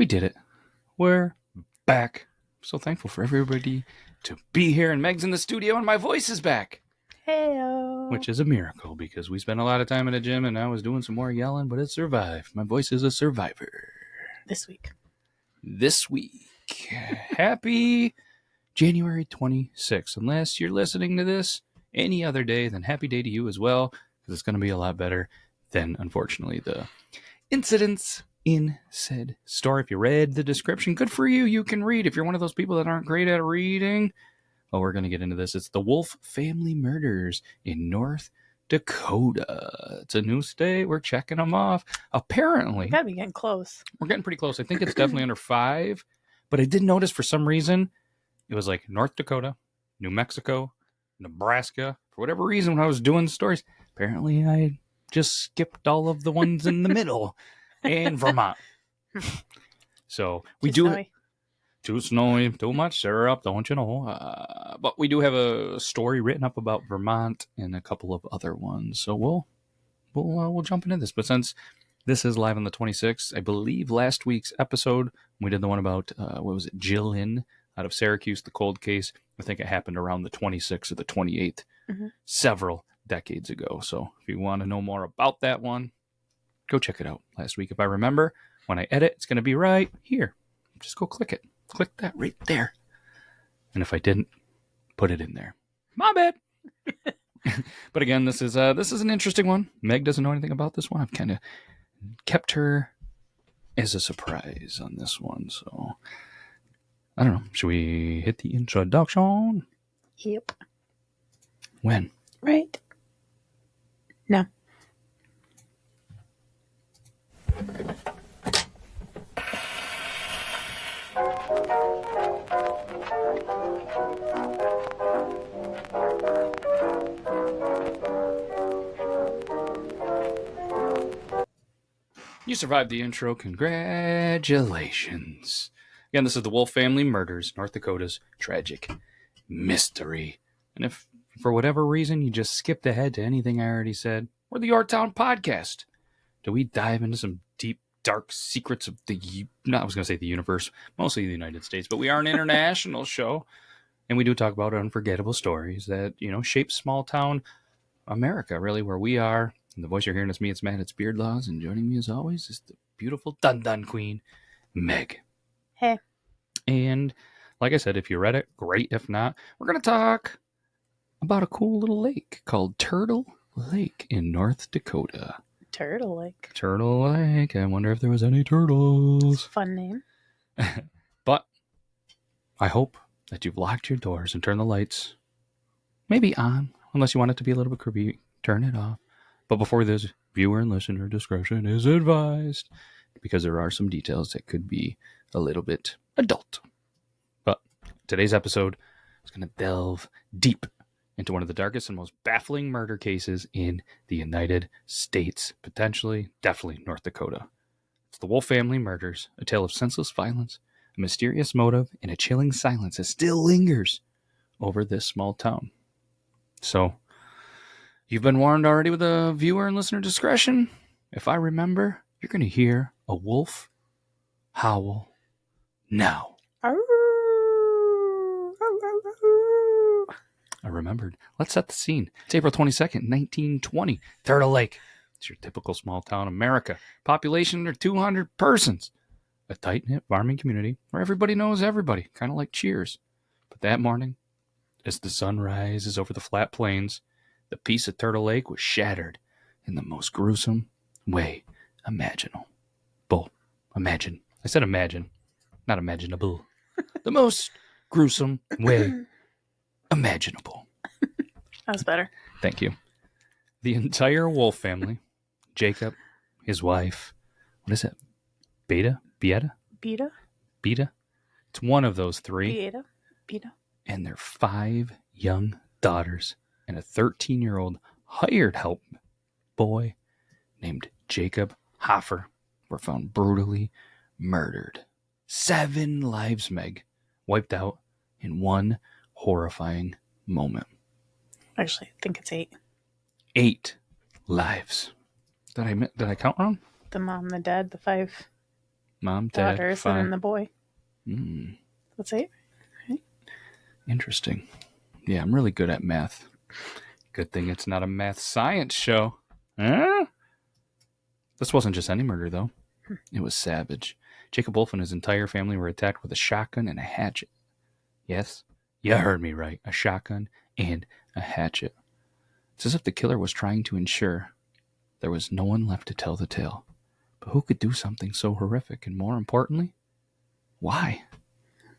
did it. We're back. So thankful for everybody to be here. And Meg's in the studio and my voice is back. Heyo. Which is a miracle because we spent a lot of time in the gym and I was doing some more yelling, but it survived. My voice is a survivor. This week. Happy January 26th. Unless you're listening to this any other day, then happy day to you as well, because it's going to be a lot better than, unfortunately, the incidents in said story. If you read the description, good for you. You can read. If you're one of those people that aren't great at reading, well, we're going to get into this. It's the Wolf family murders in North Dakota. It's a new state. We're checking them off. Apparently, We gotta be getting close. we're getting pretty close. I think it's definitely under 5, but I did notice for some reason it was like North Dakota, New Mexico, Nebraska. For whatever reason, when I was doing stories, apparently I just skipped all of the ones in the middle and Vermont. So we do it. Too snowy, too much syrup, don't you know? But we do have a story written up about Vermont and a couple of other ones. So we'll jump into this. But since this is live on the 26th, I believe last week's episode we did the one about Jill Lynn out of Syracuse, the cold case. I think it happened around the 26th or the 28th, several decades ago. So if you want to know more about that one, go check it out last week. If I remember, when I edit, it's going to be right here. Just go click it. Click that right there. And if I didn't, put it in there. My bad. But again, this is an interesting one. Meg doesn't know anything about this one. I've kind of kept her as a surprise on this one. So I don't know. Should we hit the introduction? Yep. When? Right. No. You survived the intro. Congratulations. Again, this is the Wolf family murders, North Dakota's tragic mystery. And if for whatever reason you just skipped ahead to anything I already said, we're the Yorktown Podcast. Do we dive into some deep, dark secrets of the universe, mostly the United States, but we are an international show. And we do talk about unforgettable stories that, shape small town America, really, where we are. And the voice you're hearing is me, it's Matt, it's Beardlaws, and joining me as always is the beautiful Dun Queen, Meg. Hey. And like I said, if you read it, great. If not, we're going to talk about a cool little lake called Turtle Lake in North Dakota. Turtle Lake. Turtle Lake. I wonder if there was any turtles. Fun name. But I hope that you've locked your doors and turned the lights maybe on, unless you want it to be a little bit creepy. Turn it off. But before this, viewer and listener discretion is advised, because there are some details that could be a little bit adult. But today's episode is going to delve deep into one of the darkest and most baffling murder cases in the United States, potentially, definitely North Dakota. It's the Wolf family murders, a tale of senseless violence, a mysterious motive, and a chilling silence that still lingers over this small town. So, you've been warned already with the viewer and listener discretion. If I remember, you're going to hear a wolf howl now. I remembered. Let's set the scene. It's April 22nd, 1920. Turtle Lake. It's your typical small town America. Population under 200 persons. A tight-knit farming community where everybody knows everybody, kind of like Cheers. But that morning, as the sun rises over the flat plains, the peace of Turtle Lake was shattered in the most gruesome way imaginable. Imagine. I said imagine, not imaginable. The most gruesome way imaginable. That's better. Thank you. The entire Wolf family, Jacob, his wife, what is it? Beta? It's one of those 3. Beta. And their 5 young daughters and a 13-year-old hired help boy named Jacob Hoffer were found brutally murdered. 7 lives, Meg, wiped out in one horrifying moment. Actually, I think it's 8. 8 lives. Did I count wrong? The mom, the dad, the 5 Mom, dad, daughters, and then the boy. That's 8. Interesting. Yeah, I'm really good at math. Good thing it's not a math science show. Huh? This wasn't just any murder, though. It was savage. Jacob Wolf and his entire family were attacked with a shotgun and a hatchet. Yes, you heard me right. A shotgun and a hatchet. It's as if the killer was trying to ensure there was no one left to tell the tale. But who could do something so horrific? And more importantly, why?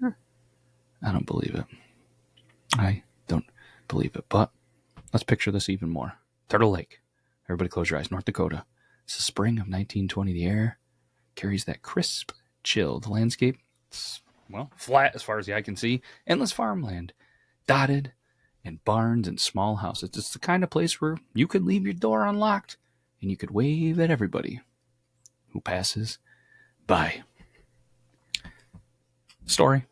I don't believe it. I don't believe it. But let's picture this even more. Turtle Lake. Everybody close your eyes. North Dakota. It's the spring of 1920. The air carries that crisp, chilled landscape. It's, well, flat as far as the eye can see. Endless farmland. Dotted and barns and small houses. It's the kind of place where you could leave your door unlocked and you could wave at everybody who passes by. Story.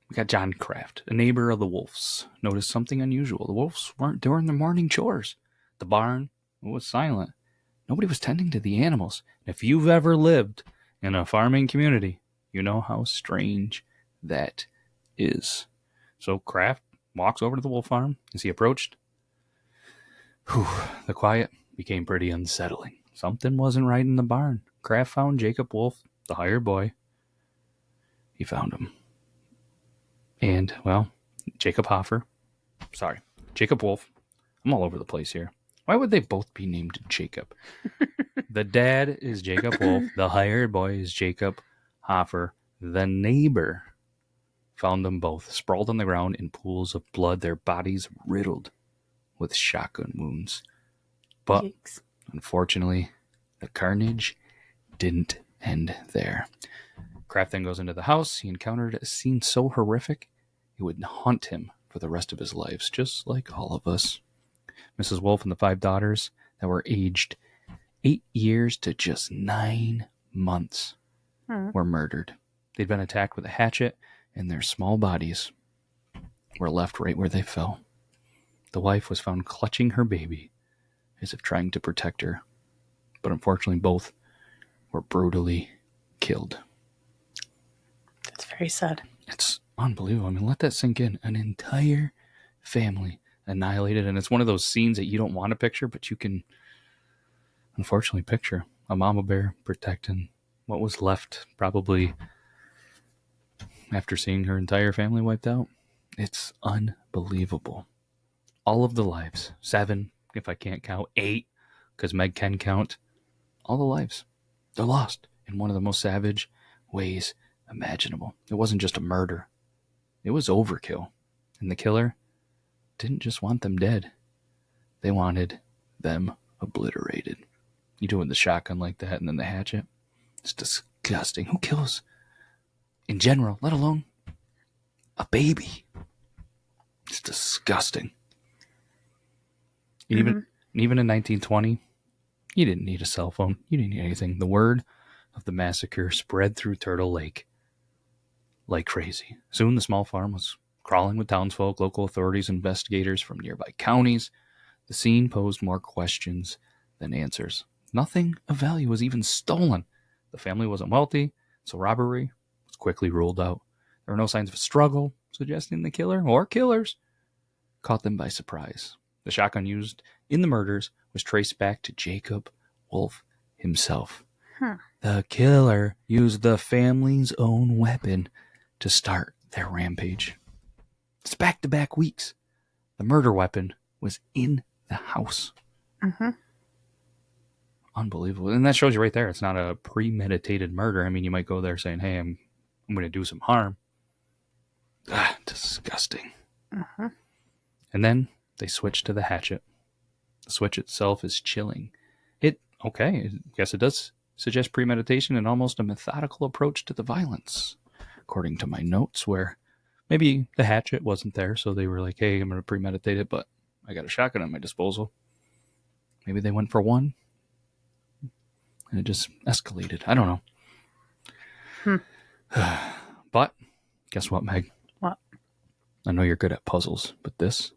We got John Kraft, a neighbor of the Wolves, noticed something unusual. The Wolves weren't doing their morning chores. The barn was silent. Nobody was tending to the animals. If you've ever lived in a farming community, you know how strange that is. So Kraft walks over to the wolf farm. As he approached, the quiet became pretty unsettling. Something wasn't right in the barn. Kraft found Jacob Wolf, the hired boy. He found him. And, well, Jacob Wolf. I'm all over the place here. Why would they both be named Jacob? The dad is Jacob Wolf. The hired boy is Jacob Hoffer. The neighbor found them both sprawled on the ground in pools of blood, their bodies riddled with shotgun wounds. But, Yikes. unfortunately, the carnage didn't end there. Kraft then goes into the house. He encountered a scene so horrific, it would haunt him for the rest of his life, just like all of us. Mrs. Wolf and the 5 daughters that were aged 8 years to just 9 months were murdered. They'd been attacked with a hatchet, and their small bodies were left right where they fell. The wife was found clutching her baby as if trying to protect her, but unfortunately both were brutally killed. That's very sad. It's unbelievable. I mean, let that sink in. An entire family annihilated, and it's one of those scenes that you don't want to picture, but you can unfortunately picture a mama bear protecting what was left, probably after seeing her entire family wiped out. It's unbelievable. All of the lives, 7, if I can't count, 8, because Meg can count, all the lives, they're lost in one of the most savage ways imaginable. It wasn't just a murder. It was overkill. And the killer didn't just want them dead. They wanted them obliterated. You do it with the shotgun like that and then the hatchet. It's disgusting. Who kills in general, let alone a baby? It's disgusting. And even in 1920, you didn't need a cell phone. You didn't need anything. The word of the massacre spread through Turtle Lake like crazy. Soon the small farm was crawling with townsfolk, local authorities, investigators from nearby counties. The scene posed more questions than answers. Nothing of value was even stolen. The family wasn't wealthy, so robbery was quickly ruled out. There were no signs of a struggle, suggesting the killer or killers caught them by surprise. The shotgun used in the murders was traced back to Jacob Wolf himself. The killer used the family's own weapon to start their rampage. It's back-to-back weeks. The murder weapon was in the house. Unbelievable. And that shows you right there, it's not a premeditated murder. I mean, you might go there saying, hey, I'm going to do some harm. Disgusting. And then they switch to the hatchet. The switch itself is chilling. I guess it does suggest premeditation and almost a methodical approach to the violence, according to my notes, where maybe the hatchet wasn't there, so they were like, hey, I'm going to premeditate it, but I got a shotgun at my disposal. Maybe they went for one, and it just escalated. I don't know. But guess what, Meg? What? I know you're good at puzzles, but this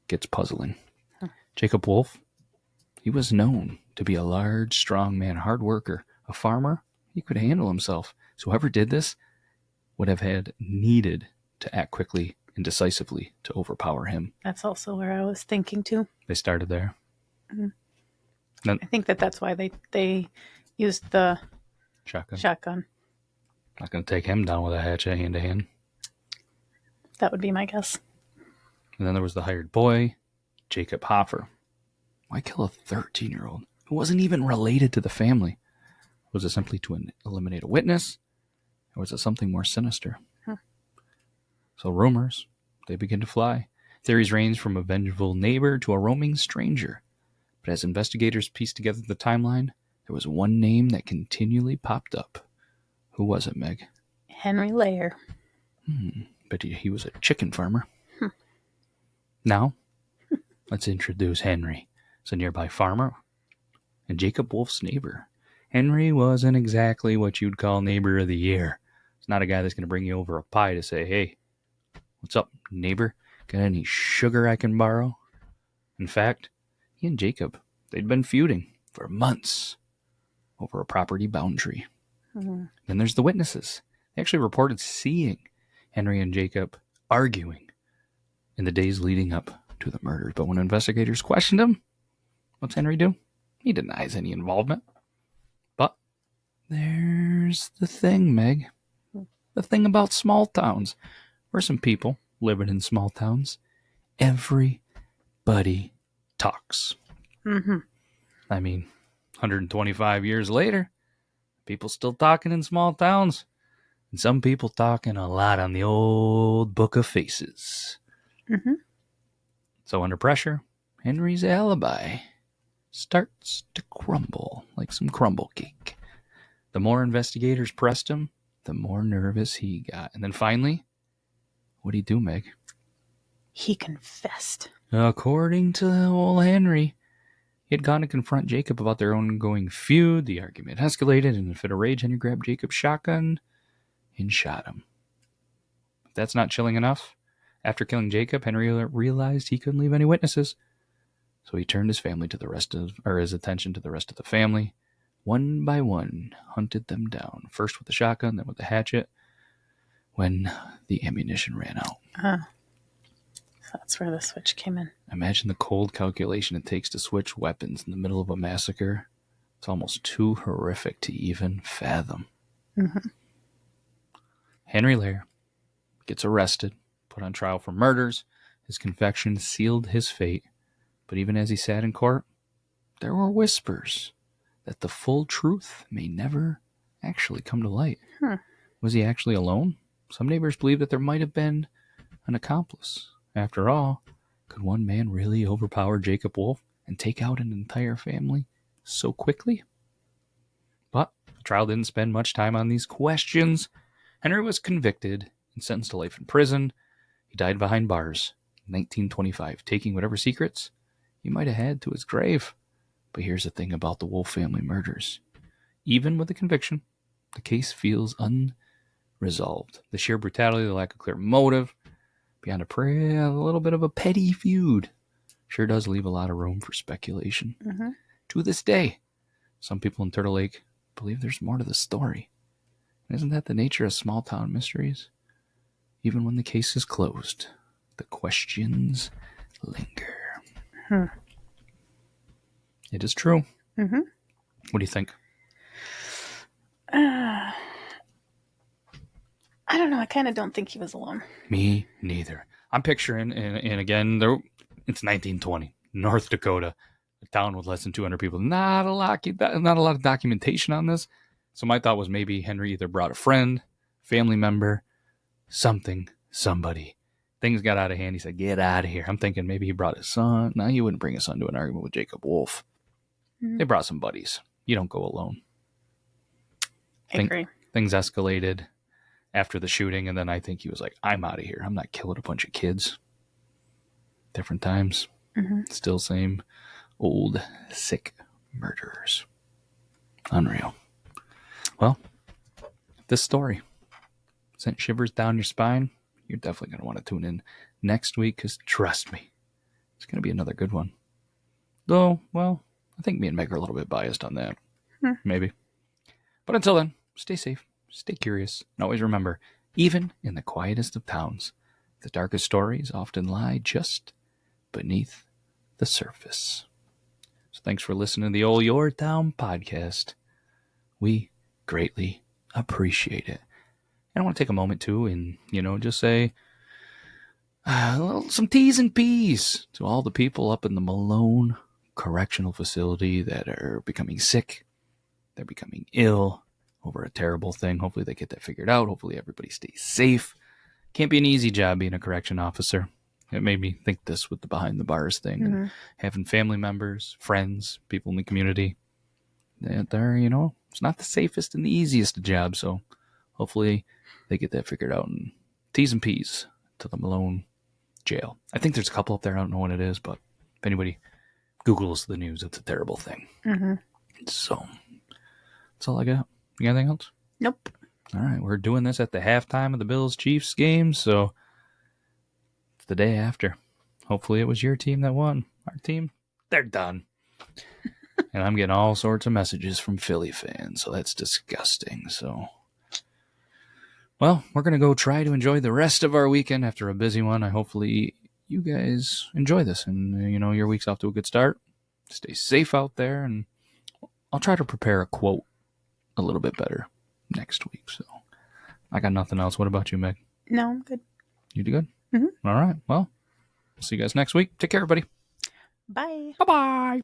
gets puzzling. Jacob Wolf, he was known to be a large, strong man, hard worker, a farmer, He could handle himself. So whoever did this would have had needed to act quickly and decisively to overpower him. That's also where I was thinking too. They started there. I think that's why they used the shotgun. Not going to take him down with a hatchet hand to hand. That would be my guess. And then there was the hired boy, Jacob Hoffer. Why kill a 13-year-old who wasn't even related to the family? Was it simply to eliminate a witness? Or was it something more sinister? So rumors, they begin to fly. Theories range from a vengeful neighbor to a roaming stranger. But as investigators pieced together the timeline, there was one name that continually popped up. Who was it, Meg? Henry Lair. Bet he was a chicken farmer. Now, let's introduce Henry. It's a nearby farmer and Jacob Wolf's neighbor. Henry wasn't exactly what you'd call neighbor of the year. It's not a guy that's going to bring you over a pie to say, hey, what's up, neighbor? Got any sugar I can borrow? In fact, he and Jacob, they'd been feuding for months over a property boundary. Then there's the witnesses. They actually reported seeing Henry and Jacob arguing in the days leading up to the murders. But when investigators questioned him, what's Henry do? He denies any involvement. But there's the thing, Meg. The thing about small towns. We're some people living in small towns. Everybody talks. I mean, 125 years later, people still talking in small towns. And some people talking a lot on the old book of faces. So under pressure, Henry's alibi starts to crumble like some crumble cake. The more investigators pressed him, the more nervous he got. And then finally, what'd he do, Meg? He confessed. According to old Henry, he had gone to confront Jacob about their ongoing feud. The argument escalated, and in a fit of rage, Henry grabbed Jacob's shotgun and shot him. If that's not chilling enough, after killing Jacob, Henry realized he couldn't leave any witnesses. So he turned his attention to the rest of the family. One by one, hunted them down. First with the shotgun, then with the hatchet, when the ammunition ran out. That's where the switch came in. Imagine the cold calculation it takes to switch weapons in the middle of a massacre. It's almost too horrific to even fathom. Henry Lair gets arrested, put on trial for murders. His confession sealed his fate. But even as he sat in court, there were whispers that the full truth may never actually come to light. Was he actually alone? Some neighbors believe that there might have been an accomplice. After all, could one man really overpower Jacob Wolf and take out an entire family so quickly? But the trial didn't spend much time on these questions. Henry was convicted and sentenced to life in prison. He died behind bars in 1925, taking whatever secrets he might have had to his grave. But here's the thing about the Wolf family murders. Even with the conviction, the case feels unresolved. The sheer brutality, the lack of clear motive, beyond a little bit of a petty feud, sure does leave a lot of room for speculation. To this day, some people in Turtle Lake believe there's more to the story. Isn't that the nature of small town mysteries? Even when the case is closed, the questions linger. It is true. What do you think? I don't know. I kind of don't think he was alone. Me neither. I'm picturing, and again, it's 1920, North Dakota, a town with less than 200 people. Not a lot of documentation on this. So my thought was maybe Henry either brought a friend, family member, somebody. Things got out of hand. He said, get out of here. I'm thinking maybe he brought his son. No, he wouldn't bring his son to an argument with Jacob Wolf. They brought some buddies. You don't go alone. I agree. Things escalated after the shooting, and then I think he was like, I'm out of here. I'm not killing a bunch of kids. Different times. Still same old, sick murderers. Unreal. Well, this story sent shivers down your spine. You're definitely going to want to tune in next week, because trust me, it's going to be another good one. Though, well, I think me and Meg are a little bit biased on that. Maybe. But until then, stay safe, stay curious, and always remember, even in the quietest of towns, the darkest stories often lie just beneath the surface. So thanks for listening to the Old Your Town podcast. We greatly appreciate it. And I want to take a moment too and, just say some T's and P's to all the people up in the Malone Correctional Facility that are becoming sick. They're becoming ill over a terrible thing. Hopefully they get that figured out. Hopefully everybody stays safe. Can't be an easy job being a correction officer. It made me think this with the behind the bars thing. Mm-hmm. And having family members, friends, people in the community. They're, it's not the safest and the easiest job. So hopefully they get that figured out. And T's and P's to the Malone jail. I think there's a couple up there. I don't know what it is, but if anybody Googles the news, it's a terrible thing. Mm-hmm. So that's all I got. You got anything else? Nope. All right. We're doing this at the halftime of the Bills-Chiefs game, so it's the day after. Hopefully it was your team that won. Our team, they're done. And I'm getting all sorts of messages from Philly fans, so that's disgusting. So, well, we're going to go try to enjoy the rest of our weekend after a busy one. Hopefully you guys enjoy this and, your week's off to a good start. Stay safe out there, and I'll try to prepare a quote a little bit better next week. So I got nothing else. What about you, Meg? No, I'm good. You do good? Mm-hmm. All right. Well, see you guys next week. Take care, everybody. Bye. Bye-bye.